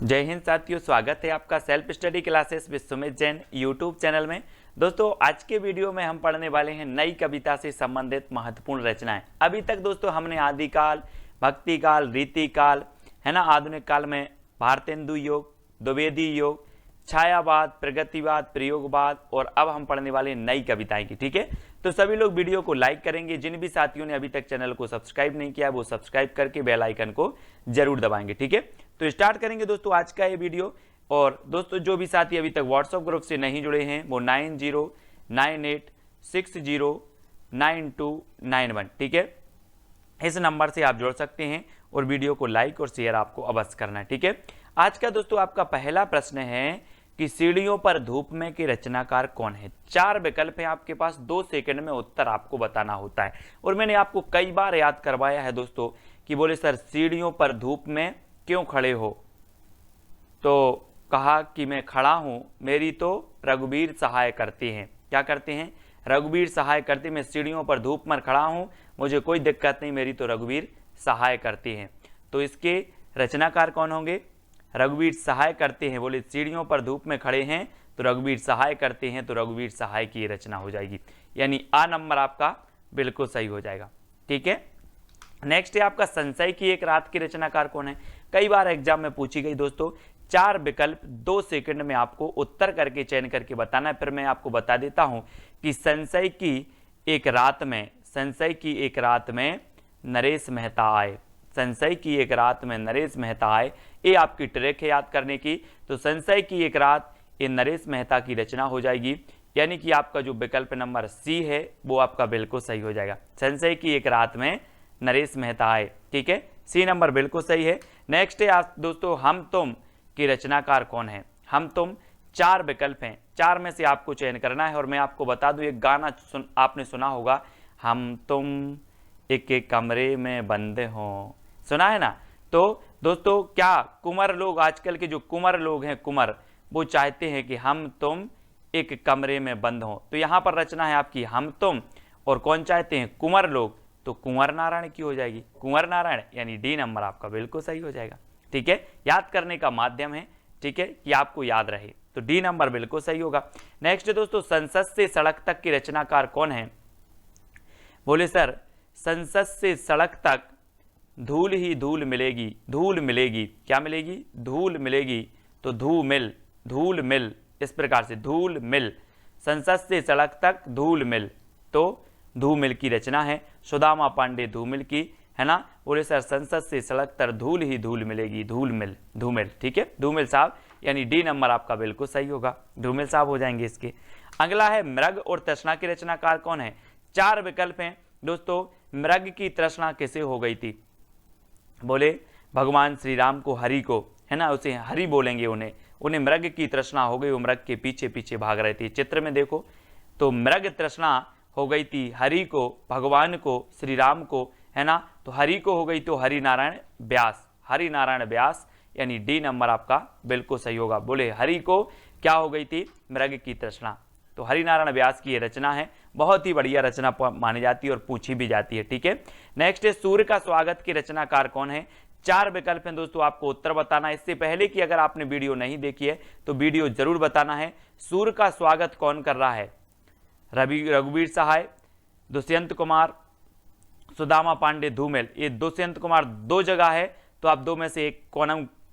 जय हिंद साथियों, स्वागत है आपका self study classes with Sumit Jain YouTube channel में। दोस्तों आज के वीडियो में हम पढ़ने वाले हैं नई कविता से संबंधित महत्वपूर्ण रचनाएं। अभी तक दोस्तों हमने आदिकाल, भक्ति काल, रीति काल, है ना, आधुनिक काल में भारतेंदु योग, द्विवेदी योग, छायावाद, प्रगतिवाद, प्रयोगवाद और अब हम पढ़ने वाले नई कविताएं की। ठीक है, तो सभी लोग वीडियो को लाइक करेंगे। जिन भी साथियों ने अभी तक चैनल को सब्सक्राइब नहीं किया वो सब्सक्राइब करके बेल आइकन को जरूर दबाएंगे। ठीक है, तो स्टार्ट करेंगे दोस्तों आज का ये वीडियो। और दोस्तों जो भी साथी अभी तक व्हाट्सएप ग्रुप से नहीं जुड़े हैं वो 9098609291, ठीक है, इस नंबर से आप जुड़ सकते हैं और वीडियो को लाइक और शेयर आपको अवश्य करना है। ठीक है, आज का दोस्तों आपका पहला प्रश्न है कि सीढ़ियों पर धूप में के रचनाकार कौन है। 4 विकल्प हैं आपके पास, 2 सेकंड में उत्तर आपको बताना होता है। और मैंने आपको कई बार याद करवाया है दोस्तों कि बोले सर सीढ़ियों पर धूप में क्यों खड़े हो, तो कहा कि मैं खड़ा हूं, मेरी तो रघुवीर सहाय करते हैं। क्या करते हैं? रघुवीर सहाय करते। मैं सीढ़ियों पर धूप में खड़ा हूं, मुझे कोई दिक्कत नहीं, मेरी तो रघुवीर सहाय करते हैं। तो इसके रचनाकार कौन होंगे? रघुवीर सहाय करते हैं। बोले सीढ़ियों पर धूप में खड़े हैं तो रघुवीर सहाय करते हैं, तो रघुवीर सहाय की रचना हो जाएगी, यानी आ नंबर आपका बिल्कुल सही हो जाएगा। ठीक है, नेक्स्ट है आपका संशय की एक रात की रचनाकार कौन है। कई बार एग्जाम में पूछी गई दोस्तों। 4 विकल्प 2 सेकंड में आपको उत्तर करके चयन करके बताना है। फिर मैं आपको बता देता हूं कि संशय की एक रात में नरेश मेहता आए। संशय की एक रात में नरेश मेहता आए, ये आपकी ट्रिक है याद करने की। तो संशय की एक रात ये नरेश मेहता की रचना हो जाएगी, यानी कि आपका जो विकल्प नंबर सी है वो आपका बिल्कुल सही हो जाएगा। संशय की एक रात में नरेश मेहता आए, ठीक है, सी नंबर बिल्कुल सही है। नेक्स्ट है आप दोस्तों हम तुम की रचनाकार कौन है। हम तुम 4 विकल्प हैं, 4 में से आपको चयन करना है। और मैं आपको बता दूं एक गाना आपने सुना होगा, हम तुम एक एक कमरे में बंद हो, सुना है ना। तो दोस्तों क्या कुंवर लोग, आजकल के जो कुंवर लोग हैं, कुंवर, वो चाहते हैं कि हम तुम एक कमरे में बंद हो। तो यहां पर रचना है आपकी हम तुम, और कौन चाहते हैं? कुंवर लोग, तो कुंवर नारायण की हो जाएगी, कुंवर नारायण, यानी डी नंबर आपका बिल्कुल सही हो जाएगा। ठीक है, याद करने का माध्यम है, ठीक है, कि आपको याद रहे, तो डी नंबर बिल्कुल सही होगा। नेक्स्ट दोस्तों संसद से सड़क तक की रचनाकार कौन है। बोले सर संसद से सड़क तक धूल ही धूल मिलेगी, धूल मिलेगी, क्या मिलेगी? धूल मिलेगी, तो धूमिल, धूल मिल, इस प्रकार से धूल मिल, संसद से सड़क तक धूल मिल, तो धूमिल की रचना है सुदामा पांडे धूमिल की, है ना। बोले सर संसद से सड़क तक धूल ही धूल मिलेगी, धूल मिल, धूमिल, ठीक है, धूमिल साहब, यानी डी नंबर आपका बिल्कुल सही होगा, धूमिल साहब हो जाएंगे इसके। अगला है मृग और तृष्णा की रचनाकार कौन है। 4 विकल्प हैं दोस्तों। मृग की तृष्णा किसे हो गई थी? बोले भगवान श्री राम को, हरि को, है ना, उसे हरि बोलेंगे, उन्हें मृग की तृष्णा हो गई, वो मृग के पीछे पीछे भाग रहे थे। चित्र में देखो तो मृग तृष्णा हो गई थी हरि को, भगवान को, श्री राम को, है ना। तो हरि को हो गई तो हरि नारायण व्यास, हरि नारायण व्यास, यानी डी नंबर आपका बिल्कुल सही होगा। बोले हरि को क्या हो गई थी? मृग की तृष्णा, तो हरिनारायण व्यास की ये रचना है, बहुत ही बढ़िया रचना मानी जाती है और पूछी भी जाती है। ठीक है, नेक्स्ट है सूर्य का स्वागत की रचनाकार कौन है। 4 विकल्प हैं दोस्तों, आपको उत्तर बताना है। इससे पहले कि अगर आपने वीडियो नहीं देखी है तो वीडियो जरूर बताना है। सूर्य का स्वागत कौन कर रहा है? रघुवीर सहाय, दुष्यंत कुमार, सुदामा पांडे धूमिल। ये दुष्यंत कुमार 2 जगह है, तो आप 2 में से एक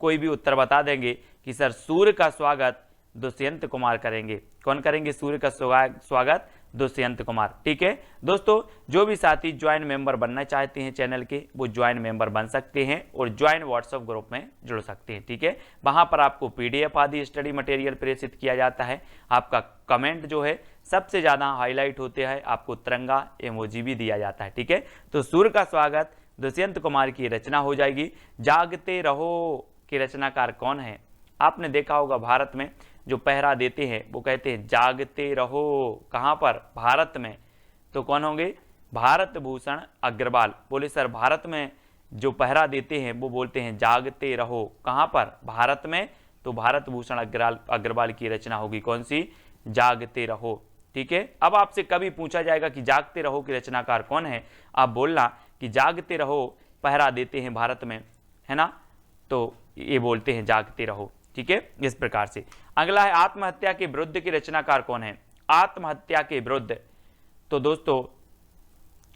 कोई भी उत्तर बता देंगे कि सर सूर्य का स्वागत दुष्यंत कुमार करेंगे। कौन करेंगे सूर्य का स्वागत? दुष्यंत कुमार। ठीक है दोस्तों, जो भी साथी ज्वाइन मेंबर बनना चाहते हैं चैनल के, वो ज्वाइन मेंबर बन सकते हैं और ज्वाइन व्हाट्सएप ग्रुप में जुड़ सकते हैं। ठीक है, वहां पर आपको पीडीएफ आदि स्टडी मटेरियल प्रेषित किया जाता है। आपका कमेंट जो है सबसे ज्यादा हाईलाइट होते हैं, आपको तिरंगा इमोजी भी दिया जाता है। ठीक है, तो सूर्य का स्वागत दुष्यंत कुमार की रचना हो जाएगी। जागते रहो की रचनाकार कौन है? आपने देखा होगा भारत में जो पहरा देते हैं वो कहते हैं जागते रहो, कहां पर? भारत में, तो कौन होंगे? भारत भूषण अग्रवाल। बोले सर भारत में जो पहरा देते हैं वो बोलते हैं जागते रहो, कहां पर? भारत में, तो भारत भूषण अग्रवाल की रचना होगी कौन सी? जागते रहो। ठीक है, अब आपसे कभी पूछा जाएगा कि जागते रहो की रचनाकार कौन है, आप बोलना कि जागते रहो पहरा देते हैं भारत में, है ना, तो ये बोलते हैं जागते रहो। ठीक है, इस प्रकार से। अगला है आत्महत्या के विरुद्ध के रचनाकार कौन है? आत्महत्या के विरुद्ध, तो दोस्तों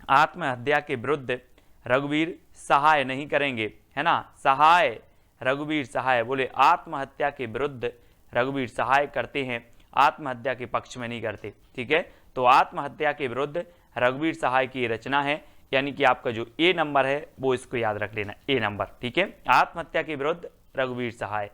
आत्महत्या के विरुद्ध रघुवीर सहाय नहीं करेंगे, है ना, सहाय, रघुवीर सहाय, बोले आत्महत्या के विरुद्ध रघुवीर सहाय करते हैं, आत्महत्या के पक्ष में नहीं करते। ठीक है, तो आत्महत्या के विरुद्ध रघुवीर सहाय की रचना है, यानी कि आपका जो ए नंबर है वो इसको याद रख लेना, ए नंबर। ठीक है, आत्महत्या के विरुद्ध रघुवीर सहाय।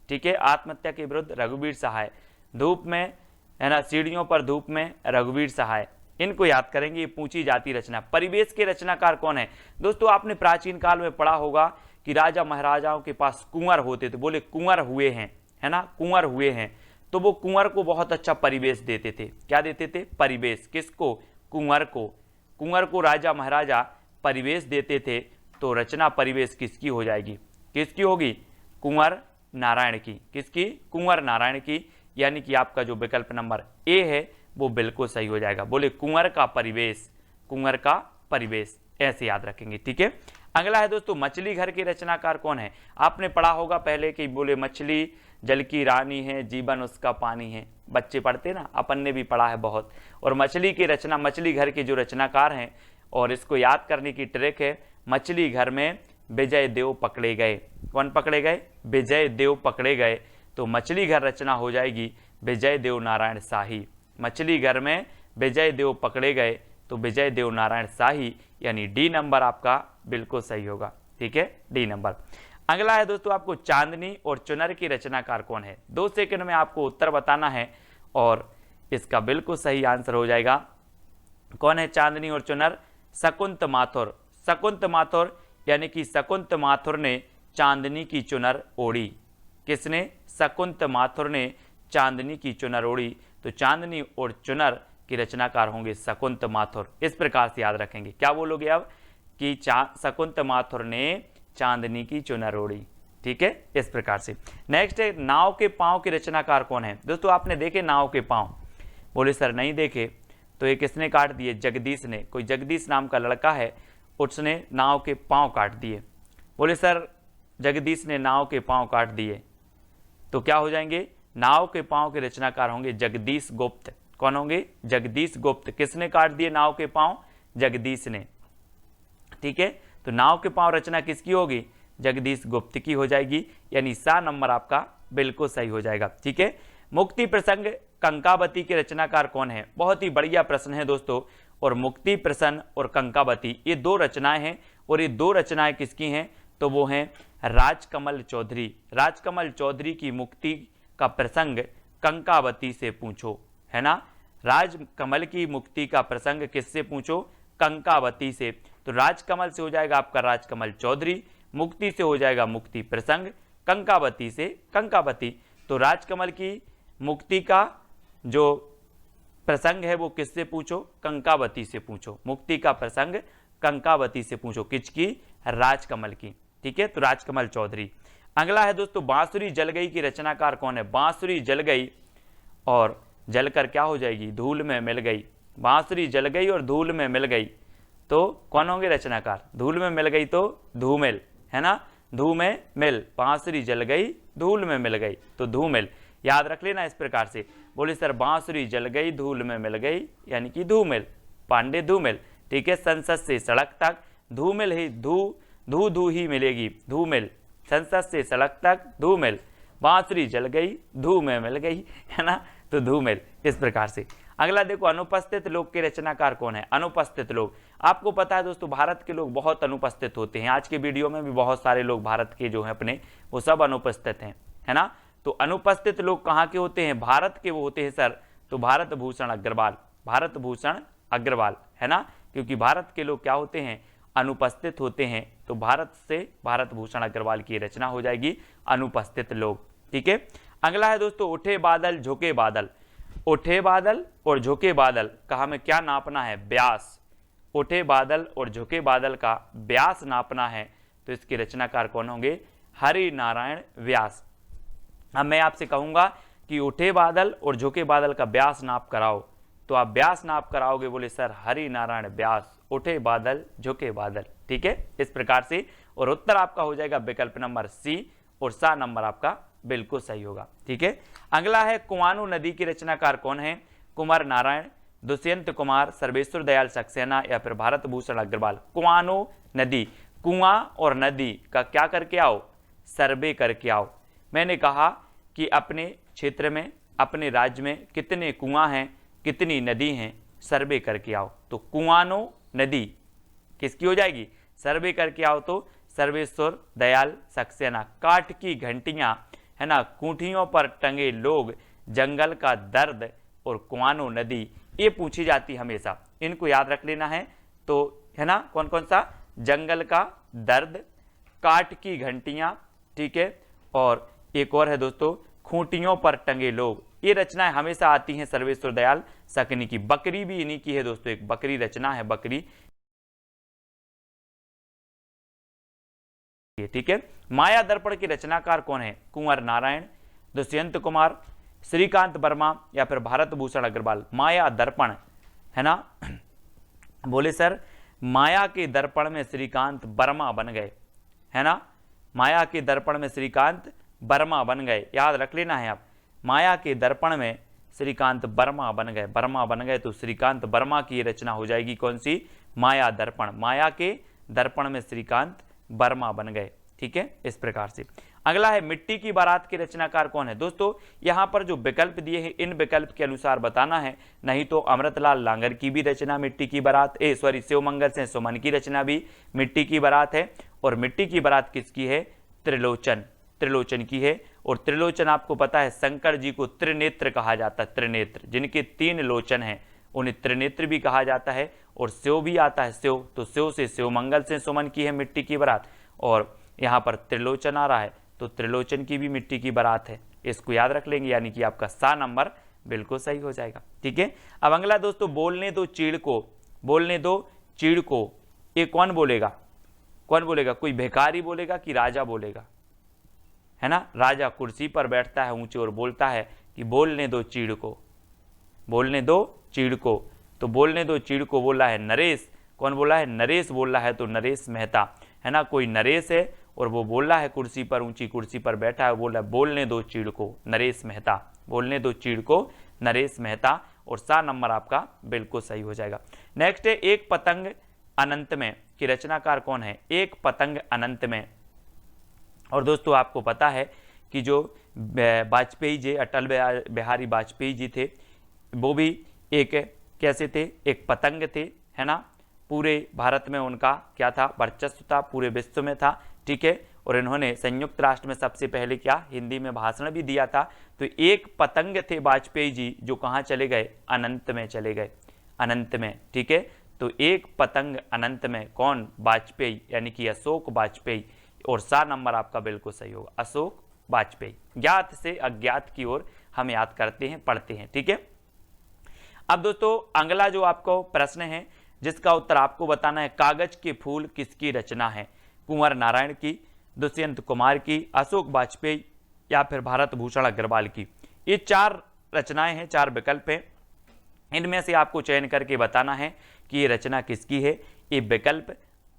ठीक है, आत्महत्या के विरुद्ध रघुवीर सहाय, धूप में, है ना, सीढ़ियों पर धूप में रघुवीर सहाय, इनको याद करेंगे। ये पूछी जाती रचना। परिवेश के रचनाकार कौन है? दोस्तों आपने प्राचीन काल में पढ़ा होगा कि राजा महाराजाओं के पास कुंवर होते थे, बोले कुंवर हुए हैं, है ना, कुंवर हुए हैं, तो वो कुंवर को बहुत अच्छा परिवेश देते थे। क्या देते थे? परिवेश। किसको? कुंवर को। कुंवर को राजा महाराजा परिवेश देते थे, तो रचना परिवेश किसकी हो जाएगी? किसकी होगी? कुंवर नारायण की। किसकी? कुंवर नारायण की, यानी कि आपका जो विकल्प नंबर ए है वो बिल्कुल सही हो जाएगा। बोले कुंवर का परिवेश, कुंवर का परिवेश, ऐसे याद रखेंगे। ठीक है, अगला है दोस्तों मछली घर के रचनाकार कौन है? आपने पढ़ा होगा पहले कि बोले मछली जल की रानी है, जीवन उसका पानी है, बच्चे पढ़ते ना, अपन ने भी पढ़ा है बहुत। और मछली की रचना, मछली घर के जो रचनाकार हैं, और इसको याद करने की ट्रिक है, मछली घर में विजय देव पकड़े गए। कौन पकड़े गए? विजय देव पकड़े गए, तो मछली घर रचना हो जाएगी विजय देव नारायण शाही। मछली घर में विजय देव पकड़े गए, तो विजय देव नारायण शाही, यानी डी नंबर आपका बिल्कुल सही होगा। ठीक है, डी नंबर। अगला है दोस्तों आपको चांदनी और चुनर की रचनाकार कौन है? 2 सेकंड में आपको उत्तर बताना है, और इसका बिल्कुल सही आंसर हो जाएगा। कौन है चांदनी और चुनर? शकुंत माथुर। शकुंत माथुर, यानी कि शकुंत माथुर ने चांदनी की चुनर ओढ़ी। किसने? शकुंत माथुर ने चांदनी की चुनर ओढ़ी, तो चांदनी और चुनर की रचनाकार होंगे शकुंत माथुर। इस प्रकार से याद रखेंगे। क्या बोलोगे अब? कि शकुंत माथुर ने चांदनी की चुनर ओढ़ी। ठीक है, इस प्रकार से। नेक्स्ट है नाव के पांव के रचनाकार कौन है? दोस्तों आपने देखे नाव के पांव? बोले सर नहीं देखे, तो ये किसने काट दिए? जगदीश ने। कोई जगदीश नाम का लड़का है, उसने नाव के पांव काट दिए। बोले सर जगदीश ने नाव के पांव काट दिए, तो क्या हो जाएंगे? नाव के पांव के रचनाकार होंगे जगदीश गुप्त। कौन होंगे? जगदीश गुप्त। किसने काट दिए नाव के पांव? जगदीश ने। ठीक है, तो नाव के पांव रचना किसकी होगी? जगदीश गुप्त की हो जाएगी, यानी सा नंबर आपका बिल्कुल सही हो जाएगा। ठीक है, मुक्ति प्रसंग कंकावती के रचनाकार कौन है? बहुत ही बढ़िया प्रश्न है दोस्तों। और मुक्ति प्रसन्न और कंकावती ये 2 रचनाएं हैं, और ये 2 रचनाएं किसकी हैं? तो वो हैं राजकमल चौधरी। राजकमल चौधरी की मुक्ति का प्रसंग कंकावती से पूछो, है ना। राजकमल की मुक्ति का प्रसंग किससे पूछो? कंकावती से। तो राजकमल से हो जाएगा आपका राजकमल चौधरी, मुक्ति से हो जाएगा मुक्ति प्रसंग, कंकावती से कंकावती। तो राजकमल की मुक्ति का जो प्रसंग है वो किससे पूछो? कंकावती से पूछो। मुक्ति का प्रसंग कंकावती से पूछो। किसकी? राजकमल की। ठीक है, तो राजकमल चौधरी। अगला है दोस्तों बांसुरी जल गई की रचनाकार कौन है? बांसुरी जल गई और जलकर क्या हो जाएगी? धूल में मिल गई। बांसुरी जल गई और धूल में मिल गई, तो कौन होंगे रचनाकार? धूल में मिल गई तो धूमिल, है ना, धूमें मिल। बांसुरी जल गई धूल में मिल गई, तो धूमिल। याद रख लेना इस प्रकार से। बोले सर बांसुरी जल गई धूल में मिल गई, यानी कि धूमिल, पांडे धूमिल। ठीक है, संसद से सड़क तक धूमिल ही धू ही मिलेगी, धूमिल। संसद से सड़क तक धूमिल, बांसुरी जल गई धू में मिल गई, है ना, तो धूमिल। इस प्रकार से। अगला देखो अनुपस्थित लोग के रचनाकार कौन है? अनुपस्थित लोग, आपको पता है दोस्तों भारत के लोग बहुत अनुपस्थित होते हैं। आज के वीडियो में भी बहुत सारे लोग भारत के जो हैं अपने, वो सब अनुपस्थित हैं, है ना। तो अनुपस्थित लोग कहाँ के होते हैं? भारत के वो होते हैं सर, तो भारत भूषण अग्रवाल, भारत भूषण अग्रवाल, है ना, क्योंकि भारत के लोग क्या होते हैं? अनुपस्थित होते हैं। तो भारत से भारत भूषण अग्रवाल की रचना हो जाएगी अनुपस्थित लोग। ठीक है, अगला है दोस्तों उठे बादल झुके बादल। उठे बादल और झुके बादल का हमें क्या नापना है? व्यास। उठे बादल और झुके बादल का व्यास नापना है, तो इसके रचनाकार कौन होंगे? हरि नारायण व्यास। अब मैं आपसे कहूंगा कि उठे बादल और झुके बादल का व्यास नाप कराओ, तो आप व्यास नाप कराओगे। बोले सर हरि नारायण व्यास, उठे बादल झुके बादल। ठीक है, इस प्रकार से और उत्तर आपका हो जाएगा विकल्प नंबर सी और सा नंबर आपका बिल्कुल सही होगा। ठीक है, अगला है कुआनो नदी की रचनाकार कौन है? कुंवर नारायण, दुष्यंत कुमार, सर्वेश्वर दयाल सक्सेना या फिर भारत भूषण अग्रवाल। कुआनो नदी, कुआं और नदी का क्या करके आओ? सर्वे करके आओ। मैंने कहा कि अपने क्षेत्र में, अपने राज्य में कितने कुआं हैं, कितनी नदी हैं, सर्वे करके आओ। तो कुआनो नदी किसकी हो जाएगी? सर्वे करके आओ तो सर्वेश्वर दयाल सक्सेना। काठ की घंटियां, है ना, कूठियों पर टंगे लोग, जंगल का दर्द और कुआनो नदी, ये पूछी जाती हमेशा, इनको याद रख लेना है। तो है ना, कौन कौन सा? जंगल का दर्द, काठ की घंटियां, ठीक है, और एक और है दोस्तों खूंटियों पर टंगे लोग। ये रचनाएं हमेशा आती हैं सर्वेश्वर दयाल सक्सेना की। बकरी भी इन्हीं की है दोस्तों, एक बकरी रचना है, बकरी। ठीक है, माया दर्पण की रचनाकार कौन है? कुंवर नारायण, दुष्यंत कुमार, श्रीकांत वर्मा या फिर भारत भूषण अग्रवाल। माया दर्पण, है ना, बोले सर माया के दर्पण में श्रीकांत वर्मा बन गए, है ना, माया के दर्पण में श्रीकांत वर्मा बन गए, याद रख लेना है आप। माया के दर्पण में श्रीकांत वर्मा बन गए, वर्मा बन गए, तो श्रीकांत वर्मा की रचना हो जाएगी कौन सी? माया दर्पण। माया के दर्पण में श्रीकांत वर्मा बन गए। ठीक है, इस प्रकार से। अगला है मिट्टी की बारात के रचनाकार कौन है? दोस्तों यहां पर जो विकल्प दिए हैं, इन विकल्प के अनुसार बताना है, नहीं तो अमृतलाल लांगर की भी रचना मिट्टी की बारात, शिवमंगल से सुमन की रचना भी मिट्टी की बारात है। और मिट्टी की बारात किसकी है? त्रिलोचन, त्रिलोचन की है। और त्रिलोचन आपको पता है शंकर जी को त्रिनेत्र कहा जाता है, त्रिनेत्र, जिनके 3 लोचन हैं उन्हें त्रिनेत्र भी कहा जाता है। और शिव भी आता है, शिव, तो शिव से शिवमंगल से सुमन की है मिट्टी की बारात, और यहाँ पर त्रिलोचन आ रहा है तो त्रिलोचन की भी मिट्टी की बारात है। इसको याद रख लेंगे, यानी कि आपका सा नंबर बिल्कुल सही हो जाएगा। ठीक है, अब अगला दोस्तों, बोलने दो चीड़ को, बोलने दो चीड़ को, ये कौन बोलेगा? कौन बोलेगा? कोई भिखारी बोलेगा कि राजा बोलेगा? है ना, राजा कुर्सी पर बैठता है ऊंचे और बोलता है कि बोलने दो चीड़ को, बोलने दो चीड़ को। तो बोलने दो चीड़ को बोला है नरेश। कौन बोला है? नरेश बोल रहा है, तो नरेश मेहता, है ना, कोई नरेश है और वो बोल रहा है कुर्सी पर, ऊंची कुर्सी पर बैठा है, बोल रहा है बोलने दो चीड़ को, नरेश मेहता, बोलने दो चीड़ को, नरेश मेहता। और सा नंबर आपका बिल्कुल सही हो जाएगा। नेक्स्ट है एक पतंग अनंत में की रचनाकार कौन है? एक पतंग अनंत में। और दोस्तों आपको पता है कि जो वाजपेयी जी, अटल बिहारी वाजपेयी जी थे, वो भी एक कैसे थे? एक पतंग थे, है ना, पूरे भारत में उनका क्या था? वर्चस्व था, पूरे विश्व में था। ठीक है, और इन्होंने संयुक्त राष्ट्र में सबसे पहले क्या? हिंदी में भाषण भी दिया था। तो एक पतंग थे वाजपेयी जी, जो कहाँ चले गए? अनंत में चले गए, अनंत में। ठीक है, तो एक पतंग अनंत में, कौन? वाजपेयी, यानी कि अशोक वाजपेयी। और सा नंबर आपका बिल्कुल सही होगा, अशोक वाजपेयी। ज्ञात से अज्ञात की ओर हम याद करते हैं, पढ़ते हैं। ठीक है, अब दोस्तों अगला जो आपको प्रश्न है जिसका उत्तर आपको बताना है, कागज के फूल किसकी रचना है? कुंवर नारायण की, दुष्यंत कुमार की, अशोक वाजपेयी या फिर भारत भूषण अग्रवाल की। ये 4 रचनाएं हैं, 4 विकल्प हैं, इनमें से आपको चयन करके बताना है कि ये रचना किसकी है। ये विकल्प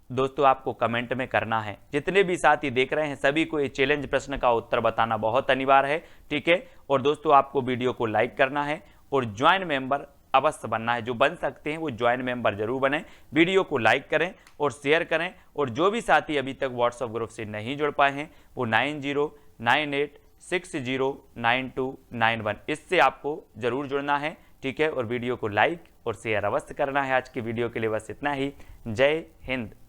दोस्तों आपको कमेंट में करना है। जितने भी साथी देख रहे हैं सभी को ये चैलेंज प्रश्न का उत्तर बताना बहुत अनिवार्य है। ठीक है, और दोस्तों आपको वीडियो को लाइक करना है और ज्वाइन मेंबर अवश्य बनना है। जो बन सकते हैं वो ज्वाइन मेंबर जरूर बने, वीडियो को लाइक करें और शेयर करें। और जो भी साथी अभी तक व्हाट्सएप ग्रुप से नहीं जुड़ पाए हैं वो 9098609291 इससे आपको जरूर जुड़ना है। ठीक है, और वीडियो को लाइक और शेयर अवश्य करना है। आज की वीडियो के लिए बस इतना ही। जय हिंद।